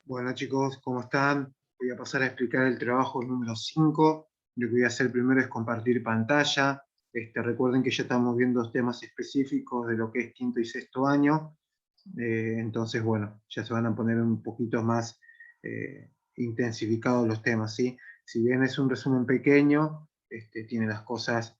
Bueno chicos, ¿cómo están? Voy a pasar a explicar el trabajo número 5. Lo que voy a hacer primero es compartir pantalla. Recuerden que ya estamos viendo temas específicos de lo que es quinto y sexto año. Entonces, bueno, ya se van a poner un poquito más intensificados los temas, ¿sí? Si bien es un resumen pequeño, tiene las cosas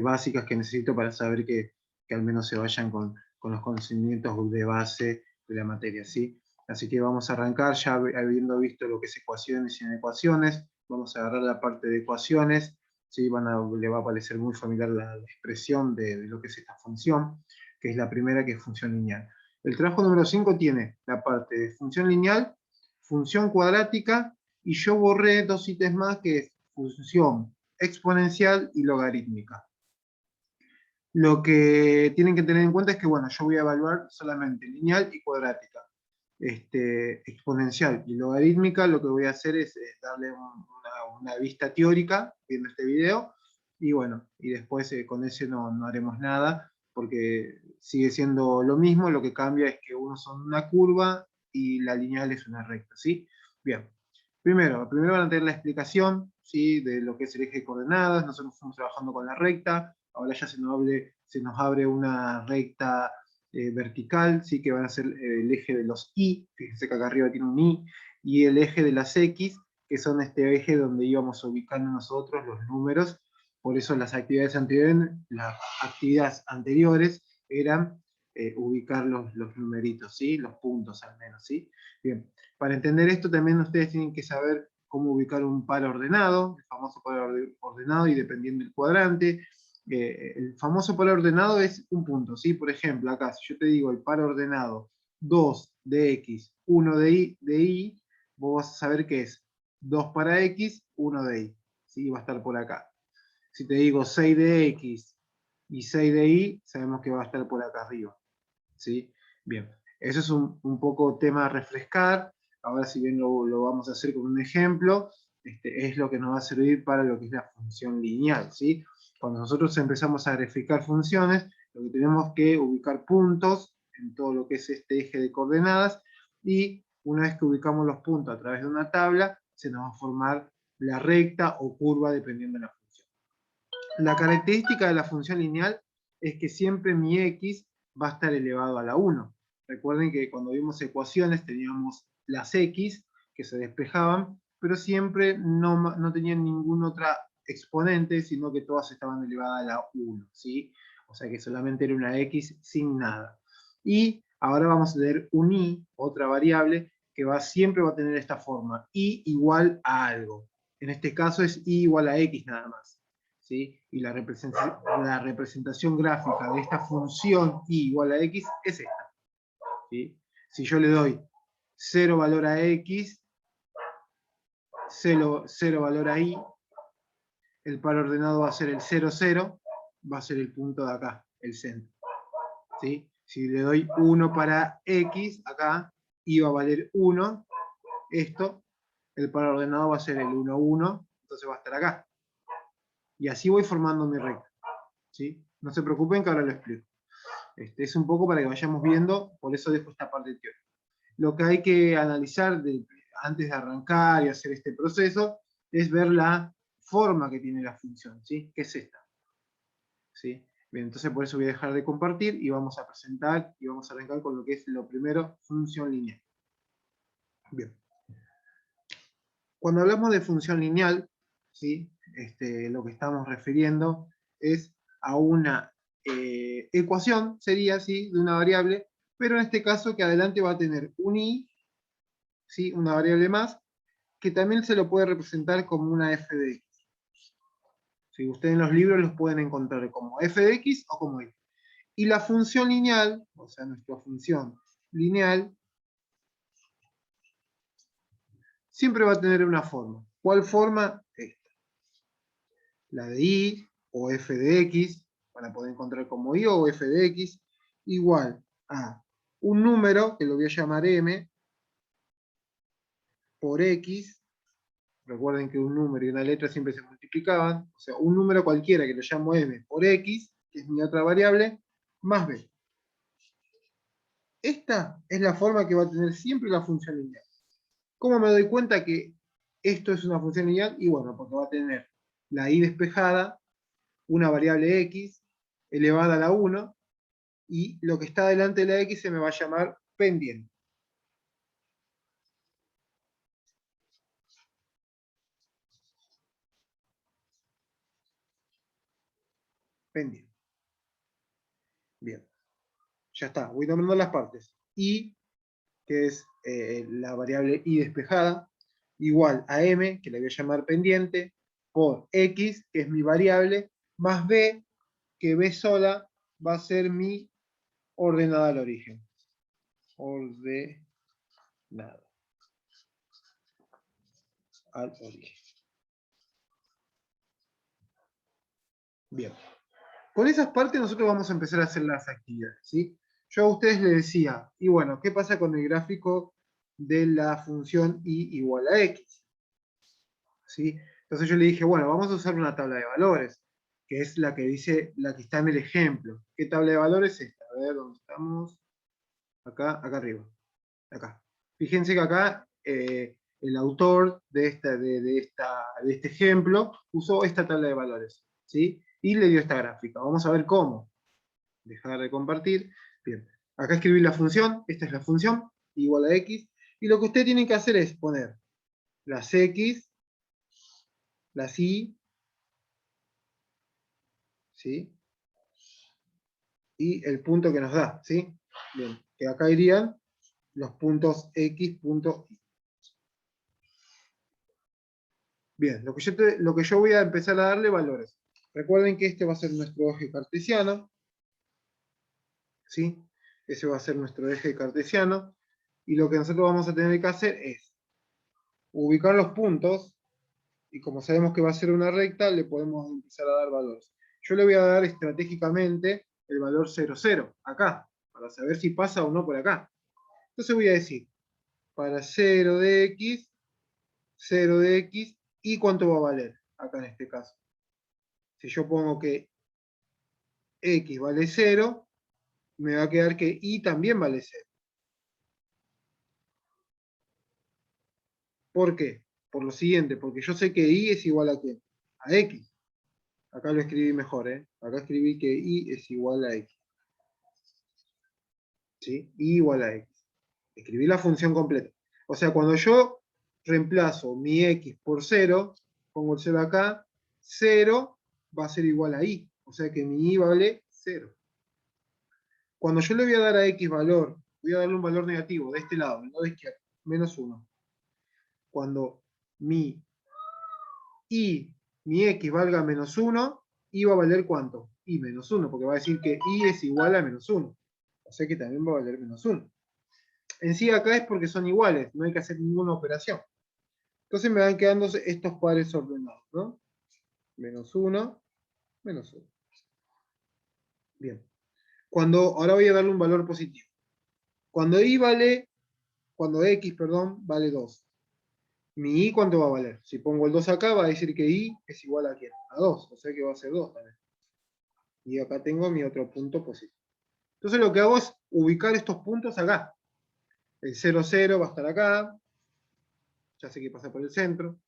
básicas que necesito para saber que al menos se vayan con los conocimientos de base de la materia, ¿sí? Así que vamos a arrancar ya habiendo visto lo que es ecuaciones y inecuaciones. Vamos a agarrar la parte de ecuaciones. ¿Sí? Le va a parecer muy familiar la expresión de lo que es esta función, que es la primera, que es función lineal. El trabajo número 5 tiene la parte de función lineal, función cuadrática, y yo borré dos ítems más, que es función exponencial y logarítmica. Lo que tienen que tener en cuenta es que, bueno, yo voy a evaluar solamente lineal y cuadrática. Exponencial y logarítmica, lo que voy a hacer es darle una vista teórica viendo este video, y bueno, y después con ese no haremos nada, porque sigue siendo lo mismo. Lo que cambia es que uno son una curva y la lineal es una recta, ¿sí? Bien, primero van a tener la explicación, ¿sí?, de lo que es el eje de coordenadas. Nosotros estamos trabajando con la recta. Ahora ya se nos abre una recta vertical, ¿sí?, que van a ser el eje de los y. Fíjense que acá arriba tiene un y. Y el eje de las x, que son este eje donde íbamos ubicando nosotros los números. Por eso las actividades anteriores eran ubicar los numeritos, ¿sí?, los puntos al menos, ¿sí? Bien, para entender esto también ustedes tienen que saber cómo ubicar un par ordenado, el famoso par ordenado, y dependiendo del cuadrante. El famoso par ordenado es un punto, ¿sí? Por ejemplo, acá, si yo te digo el par ordenado 2 de x, 1 de y, vos vas a saber que es 2 para x, 1 de y, ¿sí? Va a estar por acá. Si te digo 6 de x y 6 de y, sabemos que va a estar por acá arriba, ¿sí? Bien, eso es un poco tema a refrescar. Ahora, si bien lo vamos a hacer con un ejemplo, es lo que nos va a servir para lo que es la función lineal, ¿sí? Cuando nosotros empezamos a graficar funciones, lo que tenemos que ubicar puntos en todo lo que es este eje de coordenadas, y una vez que ubicamos los puntos a través de una tabla, se nos va a formar la recta o curva dependiendo de la función. La característica de la función lineal es que siempre mi x va a estar elevado a la 1. Recuerden que cuando vimos ecuaciones teníamos las x que se despejaban, pero siempre no tenían ninguna otra exponente, sino que todas estaban elevadas a la 1, ¿sí? O sea que solamente era una x sin nada. Y ahora vamos a tener un y, otra variable, que siempre va a tener esta forma, y igual a algo. En este caso es y igual a x nada más, ¿sí? Y la representación gráfica de esta función y igual a x es esta, ¿sí? Si yo le doy 0 valor a x, 0 valor a y, el par ordenado va a ser el 0, 0, va a ser el punto de acá, el centro, ¿sí? Si le doy 1 para x, acá, y va a valer 1, esto, el par ordenado va a ser el 1, 1, entonces va a estar acá. Y así voy formando mi recta, ¿sí? No se preocupen que ahora lo explico. Es un poco para que vayamos viendo, por eso dejo esta parte teórica. Lo que hay que analizar antes de arrancar y hacer este proceso es ver la forma que tiene la función, ¿sí? ¿Qué es esta? ¿Sí? Bien, entonces por eso voy a dejar de compartir y vamos a presentar y vamos a arrancar con lo que es lo primero, función lineal. Bien. Cuando hablamos de función lineal, ¿sí?, lo que estamos refiriendo es a una ecuación, sería así, de una variable, pero en este caso que adelante va a tener un y, ¿sí?, una variable más, que también se lo puede representar como una f de x. ¿Sí? Ustedes en los libros los pueden encontrar como f de x o como y. Y la función lineal, o sea, nuestra función lineal, siempre va a tener una forma. ¿Cuál forma? Esta. La de y o f de x, para poder encontrar como y o f de x, igual a un número, que lo voy a llamar m, por x. Recuerden que un número y una letra siempre se multiplicaban, o sea, un número cualquiera que lo llamo m por x, que es mi otra variable, más b. Esta es la forma que va a tener siempre la función lineal. ¿Cómo me doy cuenta que esto es una función lineal? Y bueno, porque va a tener la y despejada, una variable x, elevada a la 1, y lo que está delante de la x se me va a llamar pendiente. Pendiente. Bien. Ya está. Voy nombrando las partes. Y, que es la variable y despejada, igual a m, que le voy a llamar pendiente, por x, que es mi variable, más b, que b sola va a ser mi ordenada al origen. Ordenada al origen. Bien. Con esas partes nosotros vamos a empezar a hacer las actividades, ¿sí? Yo a ustedes les decía, y bueno, ¿qué pasa con el gráfico de la función y igual a x? ¿Sí? Entonces yo le dije, bueno, vamos a usar una tabla de valores, que es la que dice, la que está en el ejemplo. ¿Qué tabla de valores es esta? A ver, ¿dónde estamos? Acá arriba. Acá. Fíjense que acá el autor de este ejemplo usó esta tabla de valores, ¿sí? Y le dio esta gráfica. Vamos a ver cómo. Dejar de compartir. Bien. Acá escribí la función. Esta es la función, igual a x. Y lo que ustedes tienen que hacer es poner las x, las y, ¿sí? Y el punto que nos da, ¿sí? Bien. Que acá irían los puntos x, punto y. Bien, lo que yo voy a empezar a darle valores. Recuerden que este va a ser nuestro eje cartesiano, ¿sí? Ese va a ser nuestro eje cartesiano. Y lo que nosotros vamos a tener que hacer es ubicar los puntos, y como sabemos que va a ser una recta, le podemos empezar a dar valores. Yo le voy a dar estratégicamente el valor 0, 0, acá, para saber si pasa o no por acá. Entonces voy a decir, para 0 de x, 0 de x, ¿y cuánto va a valer? Acá en este caso. Si yo pongo que x vale 0, me va a quedar que y también vale 0. ¿Por qué? Por lo siguiente, porque yo sé que y es igual a ¿qué? A x. Acá lo escribí mejor, ¿eh? Acá escribí que y es igual a x. ¿Sí? Y igual a x. Escribí la función completa. O sea, cuando yo reemplazo mi x por 0, pongo el 0 acá, 0 va a ser igual a y. O sea que mi y vale 0. Cuando yo le voy a dar a x valor, voy a darle un valor negativo de este lado, no de izquierda, menos 1. Cuando mi y mi x valga menos 1, y va a valer ¿cuánto? Y menos 1, porque va a decir que y es igual a menos 1. O sea que también va a valer menos 1. En sí acá es porque son iguales, no hay que hacer ninguna operación. Entonces me van quedando estos pares ordenados, ¿no? Menos 1, menos 1. Bien. Ahora voy a darle un valor positivo. Cuando x, perdón, vale 2. Mi y, ¿cuánto va a valer? Si pongo el 2 acá, va a decir que y es igual a ¿quién? A 2, o sea que va a ser 2 también. Y acá tengo mi otro punto positivo. Entonces lo que hago es ubicar estos puntos acá. El 0, 0 va a estar acá. Ya sé que pasa por el centro.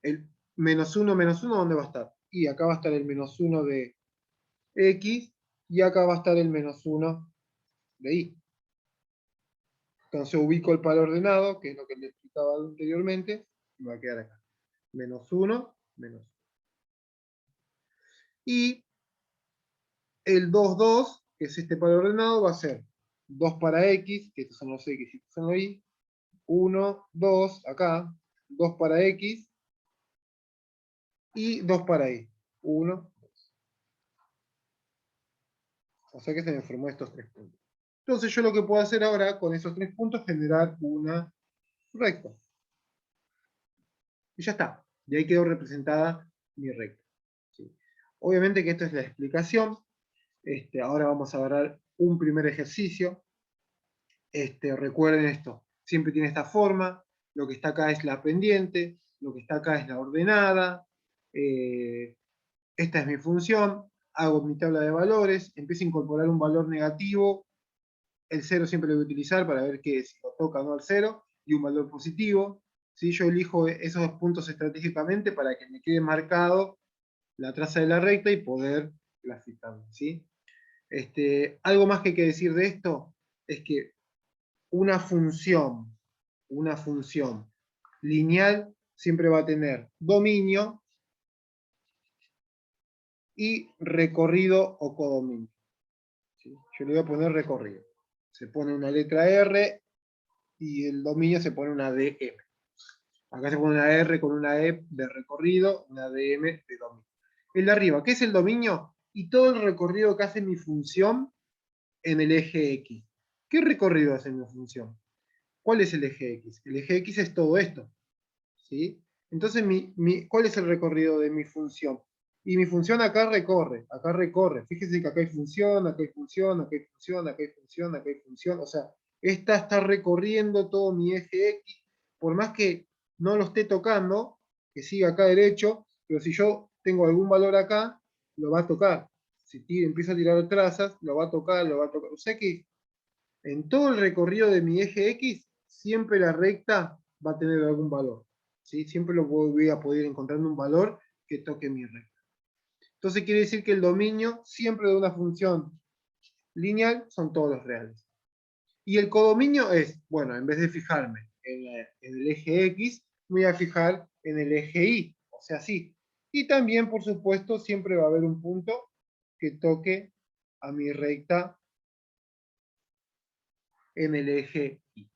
El menos 1, ¿dónde va a estar? Y acá va a estar el menos 1 de x, y acá va a estar el menos 1 de y. Entonces ubico el par ordenado, que es lo que le explicaba anteriormente, y me va a quedar acá. Menos 1, menos 1. Y el 2, 2, que es este par ordenado, va a ser 2 para x, que estos son los x y estos son los y, 1, 2, acá, 2 para x, y 2 para y. 1, 2. O sea que se me formó estos tres puntos. Entonces yo lo que puedo hacer ahora con esos tres puntos es generar una recta. Y ya está. Y ahí quedó representada mi recta. ¿Sí? Obviamente que esto es la explicación. Ahora vamos a agarrar un primer ejercicio. Recuerden esto. Siempre tiene esta forma. Lo que está acá es la pendiente. Lo que está acá es la ordenada. Esta es mi función. Hago mi tabla de valores. Empiezo a incorporar un valor negativo. El 0 siempre lo voy a utilizar para ver si lo toca o no al 0. Y un valor positivo. ¿sí? Yo elijo esos dos puntos estratégicamente para que me quede marcado la traza de la recta y poder graficarlo, ¿sí? Algo más que hay que decir de esto es que una función lineal siempre va a tener dominio y recorrido o codominio, ¿sí? Yo le voy a poner recorrido. Se pone una letra R y el dominio se pone una DM. Acá se pone una R con una E de recorrido, una DM de dominio. El de arriba, ¿qué es el dominio? Y todo el recorrido que hace mi función en el eje X. ¿Qué recorrido hace mi función? ¿Cuál es el eje X? El eje X es todo esto, ¿sí? Entonces, ¿cuál es el recorrido de mi función? Y mi función acá recorre. Fíjense que acá hay función, acá hay función, acá hay función, acá hay función, acá hay función. O sea, esta está recorriendo todo mi eje X, por más que no lo esté tocando, que siga acá derecho, pero si yo tengo algún valor acá, lo va a tocar. Si empiezo a tirar trazas, lo va a tocar, lo va a tocar. O sea que en todo el recorrido de mi eje X, siempre la recta va a tener algún valor, ¿sí? Siempre lo voy a poder encontrar un valor que toque mi recta. Entonces quiere decir que el dominio siempre de una función lineal son todos los reales. Y el codominio es, bueno, en vez de fijarme en el eje X, me voy a fijar en el eje Y, o sea, sí. Y también, por supuesto, siempre va a haber un punto que toque a mi recta en el eje Y,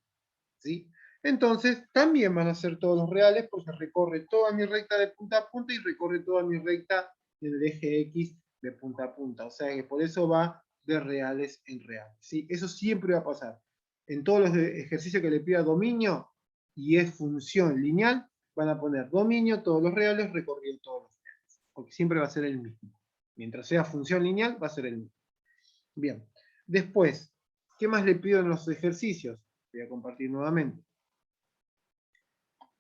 ¿sí? Entonces, también van a ser todos los reales porque recorre toda mi recta de punta a punta y recorre toda mi recta del eje X de punta a punta. O sea que por eso va de reales en reales, ¿sí? Eso siempre va a pasar. En todos los ejercicios que le pida dominio y es función lineal, van a poner dominio, todos los reales, recorrido todos los reales. Porque siempre va a ser el mismo. Mientras sea función lineal, va a ser el mismo. Bien. Después, ¿qué más le pido en los ejercicios? Voy a compartir nuevamente.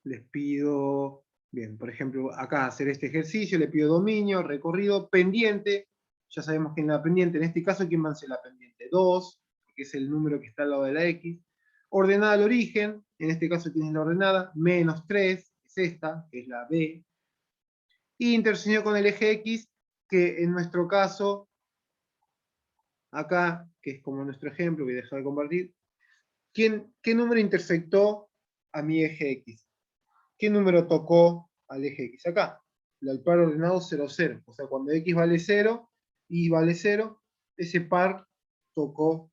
Les pido, bien, por ejemplo, acá hacer este ejercicio, le pido dominio, recorrido, pendiente. Ya sabemos que en la pendiente, en este caso, ¿quién va a ser la pendiente? 2, que es el número que está al lado de la X. Ordenada al origen, en este caso tienes la ordenada, menos 3, es esta, que es la B. Y intersección con el eje X, que en nuestro caso, acá, que es como nuestro ejemplo, voy a dejar de compartir, ¿qué número intersectó a mi eje X? ¿Qué número tocó al eje X? Acá, el par ordenado 0, 0. O sea, cuando X vale 0, Y vale 0, ese par tocó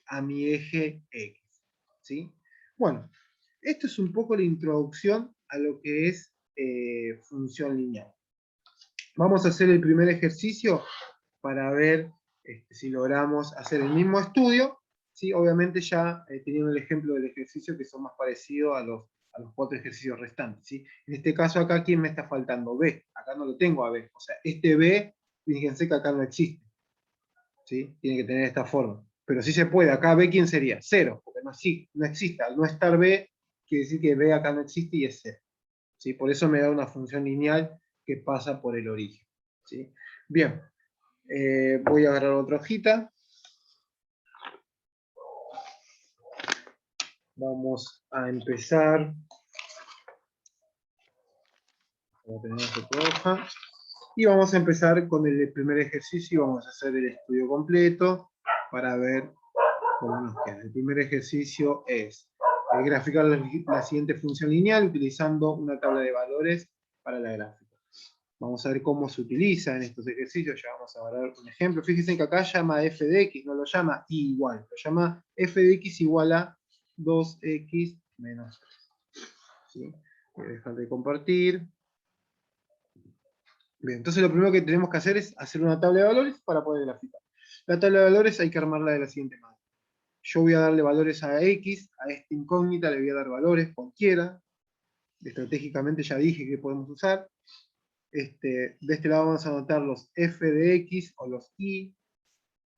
a mi eje X, ¿sí? Bueno, esto es un poco la introducción a lo que es función lineal. Vamos a hacer el primer ejercicio para ver si logramos hacer el mismo estudio, ¿sí? Obviamente ya teniendo el ejemplo del ejercicio que son más parecidos a los 4 ejercicios restantes, ¿sí? En este caso acá, ¿quién me está faltando? B. Acá no lo tengo a B. O sea, este B, fíjense que acá no existe, ¿sí? Tiene que tener esta forma. Pero sí se puede. Acá B, ¿quién sería? 0, porque no existe. Al no estar B, quiere decir que B acá no existe y es 0. ¿Sí? Por eso me da una función lineal que pasa por el origen, ¿sí? Bien, voy a agarrar otra hojita. Vamos a empezar. Tenemos otra hoja. Y vamos a empezar con el primer ejercicio y vamos a hacer el estudio completo para ver cómo nos queda. El primer ejercicio es graficar la siguiente función lineal utilizando una tabla de valores para la gráfica. Vamos a ver cómo se utiliza en estos ejercicios. Ya vamos a ver un ejemplo. Fíjense que acá llama f de x, no lo llama y igual. Lo llama f de x igual a 2x menos 3. ¿Sí? Voy a dejar de compartir. Bien, entonces lo primero que tenemos que hacer es hacer una tabla de valores para poder graficar. La tabla de valores hay que armarla de la siguiente manera. Yo voy a darle valores a x, a esta incógnita le voy a dar valores cualquiera. Estratégicamente ya dije que podemos usar. De este lado vamos a anotar los f de x o los y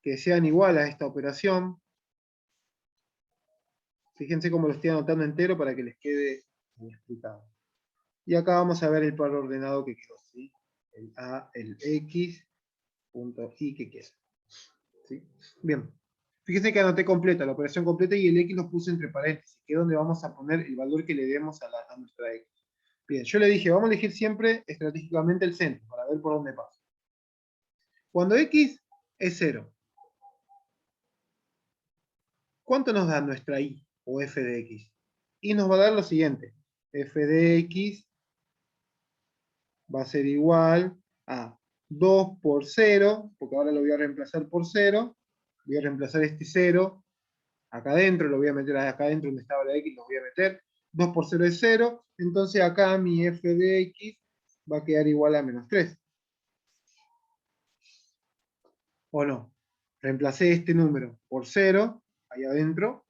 que sean igual a esta operación. Fíjense cómo lo estoy anotando entero para que les quede explicado. Y acá vamos a ver el par ordenado que quedó, ¿sí? El a, el x, punto y que queda. ¿Sí? Bien, Fíjense que anoté completa, la operación completa, y el x lo puse entre paréntesis, que es donde vamos a poner el valor que le demos a nuestra x. Bien, yo le dije, vamos a elegir siempre estratégicamente el centro, para ver por dónde pasa. Cuando x es 0, ¿cuánto nos da nuestra y o f de x? Y nos va a dar lo siguiente, f de x va a ser igual a 2 por 0, porque ahora lo voy a reemplazar por 0, voy a reemplazar este 0 acá adentro, lo voy a meter acá adentro donde estaba la x, lo voy a meter, 2 por 0 es 0, entonces acá mi f de x va a quedar igual a menos 3. ¿O no? Reemplacé este número por 0, ahí adentro,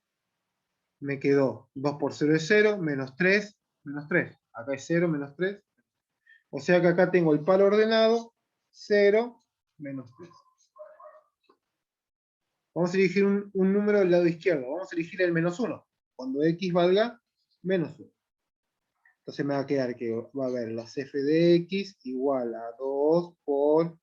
me quedó 2 por 0 es 0, menos 3, menos 3. Acá es 0, menos 3. O sea que acá tengo el par ordenado, 0, menos 3. Vamos a elegir un número del lado izquierdo. Vamos a elegir el menos 1. Cuando x valga menos 1. Entonces me va a quedar que va a haber las f de x igual a 2 por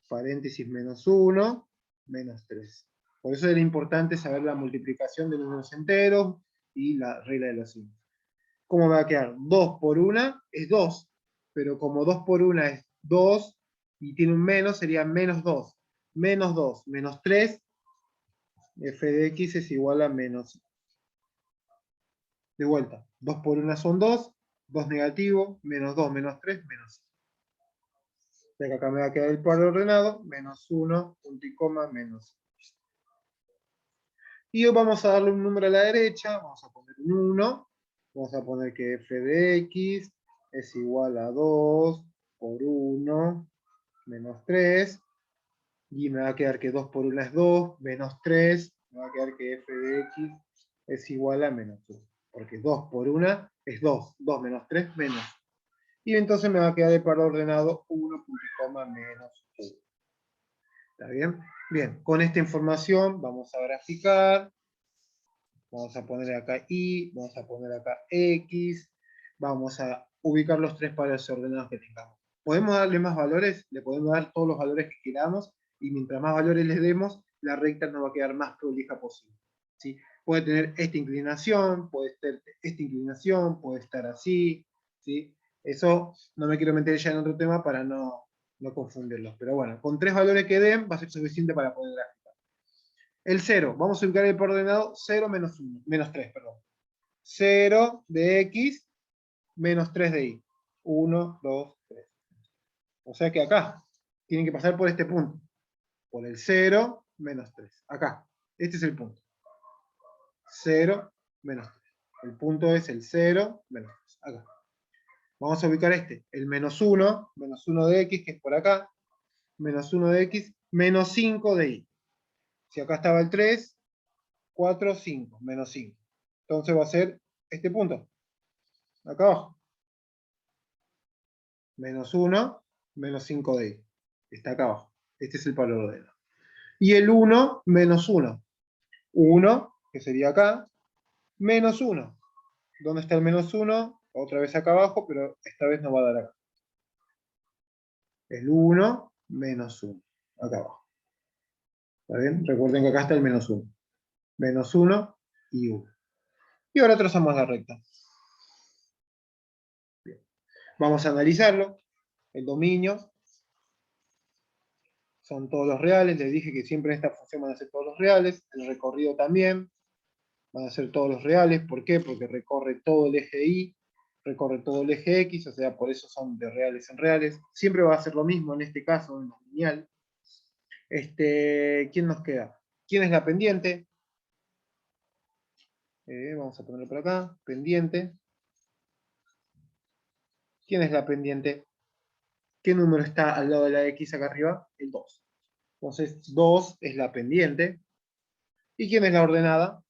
paréntesis menos 1, menos 3. Por eso era importante saber la multiplicación de números enteros y la regla de los signos. ¿Cómo me va a quedar? 2 por 1 es 2, pero como 2 por 1 es 2 y tiene un menos, sería menos 2. Menos 2, menos 3, f de x es igual a menos. De vuelta, 2 por 1 son 2, 2 negativo, menos 2, menos 3, menos 5. O sea que acá me va a quedar el par ordenado, menos 1, punto y coma, menos 5. Y vamos a darle un número a la derecha, vamos a poner un 1, vamos a poner que f de x es igual a 2 por 1, menos 3, y me va a quedar que 2 por 1 es 2, menos 3, me va a quedar que f de x es igual a menos 1, porque 2 por 1 es 2, 2 menos 3, menos. Y entonces me va a quedar el par ordenado 1, punto y coma, menos 1. ¿Está bien? Bien, con esta información vamos a graficar. Vamos a poner acá y, vamos a poner acá x, vamos a ubicar los tres pares ordenados que tengamos. Podemos darle más valores, le podemos dar todos los valores que queramos, y mientras más valores les demos, la recta nos va a quedar más prolija posible. ¿Sí? Puede tener esta inclinación, puede tener esta inclinación, puede estar así, ¿sí? Eso no me quiero meter ya en otro tema para no confundirlos, pero bueno, con tres valores que den va a ser suficiente para poder graficar. El 0, vamos a ubicar el por ordenado 0 menos 1, menos 3, perdón. 0 de x menos 3 de y. 1, 2, 3. O sea que acá tienen que pasar por este punto. Por el 0 menos 3. Acá. Este es el punto. 0 menos 3. El punto es el 0 menos 3. Acá. Vamos a ubicar este. El menos 1 de x, que es por acá. Menos 1 de x, menos 5 de y. Si acá estaba el 3, 4, 5, menos 5. Entonces va a ser este punto, acá abajo. Menos 1, menos 5 de y. Está acá abajo. Este es el par ordenado. Y el 1, menos 1. 1, que sería acá, menos 1. ¿Dónde está el menos 1? Otra vez acá abajo, pero esta vez no va a dar acá. El 1, menos 1. Acá abajo. ¿Está bien? Recuerden que acá está el menos 1. Menos 1 y 1. Y ahora trazamos la recta. Bien. Vamos a analizarlo. El dominio son todos los reales. Les dije que siempre en esta función van a ser todos los reales. El recorrido también. Van a ser todos los reales. ¿Por qué? Porque recorre todo el eje Y, recorre todo el eje X, o sea, por eso son de reales en reales. Siempre va a ser lo mismo en este caso, en la lineal. ¿Quién nos queda? ¿Quién es la pendiente? Vamos a ponerlo por acá. Pendiente. ¿Quién es la pendiente? ¿Qué número está al lado de la X acá arriba? El 2. Entonces, 2 es la pendiente. ¿Y quién es la ordenada?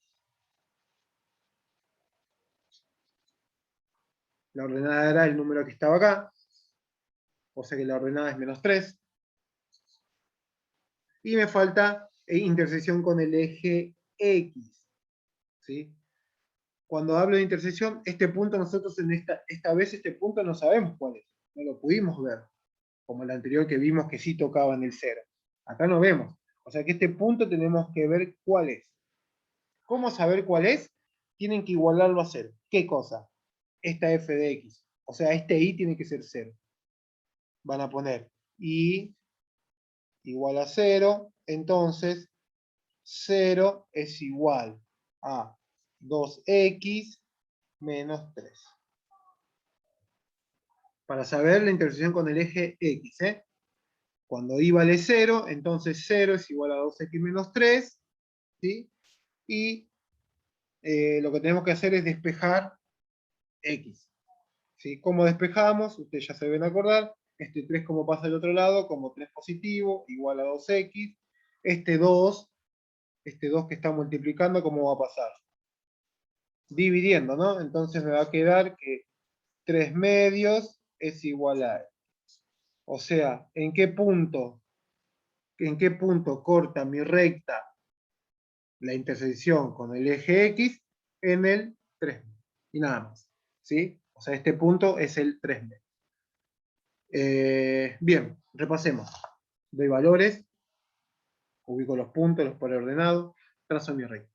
La ordenada era el número que estaba acá. O sea que la ordenada es menos 3. Y me falta intersección con el eje X. ¿Sí? Cuando hablo de intersección, este punto nosotros en esta vez este punto no sabemos cuál es. No lo pudimos ver. Como el anterior que vimos que sí tocaba en el 0. Acá no vemos. O sea que este punto tenemos que ver cuál es. ¿Cómo saber cuál es? Tienen que igualarlo a 0. ¿Qué cosa? Esta f de x. O sea, este y tiene que ser 0. Van a poner y igual a 0. Entonces, 0 es igual a 2x menos 3. Para saber la intersección con el eje x, ¿eh? Cuando y vale 0, entonces 0 es igual a 2x menos 3, ¿sí? Y lo que tenemos que hacer es despejar x. ¿Sí? ¿Cómo despejamos? Ustedes ya se deben acordar. Este 3 como pasa al otro lado, como 3 positivo, igual a 2x. Este 2 que está multiplicando, ¿cómo va a pasar? Dividiendo, ¿no? Entonces me va a quedar que 3 medios es igual a x. O sea, ¿en qué punto corta mi recta la intersección con el eje X? En el 3 y nada más, ¿sí? O sea, este punto es el 3 bien, repasemos. Doy valores, ubico los puntos, los preordenados, trazo mi recta.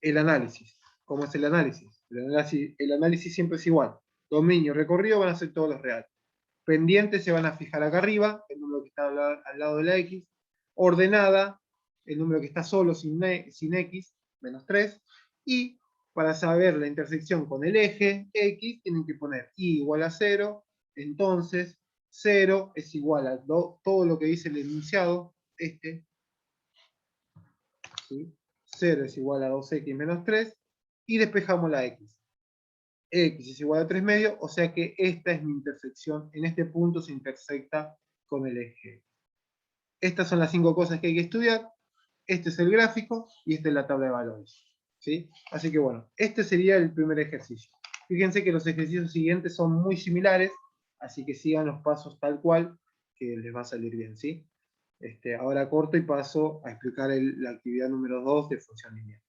El análisis. ¿Cómo es el análisis? El análisis siempre es igual. Dominio, recorrido van a ser todos los reales. Pendientes se van a fijar acá arriba, el número que está al lado de la X. Ordenada, el número que está solo sin X, menos 3. Y para saber la intersección con el eje X, tienen que poner y igual a 0. Entonces, 0 es igual a todo lo que dice el enunciado, este. ¿Sí? 0 es igual a 2x menos 3. Y despejamos la X. X es igual a 3 medios, o sea que esta es mi intersección. En este punto se intersecta con el eje. Estas son las 5 cosas que hay que estudiar. Este es el gráfico y esta es la tabla de valores. ¿Sí? Así que bueno, este sería el primer ejercicio. Fíjense que los ejercicios siguientes son muy similares, así que sigan los pasos tal cual, que les va a salir bien. ¿Sí? Ahora corto y paso a explicar la actividad número 2 de función lineal.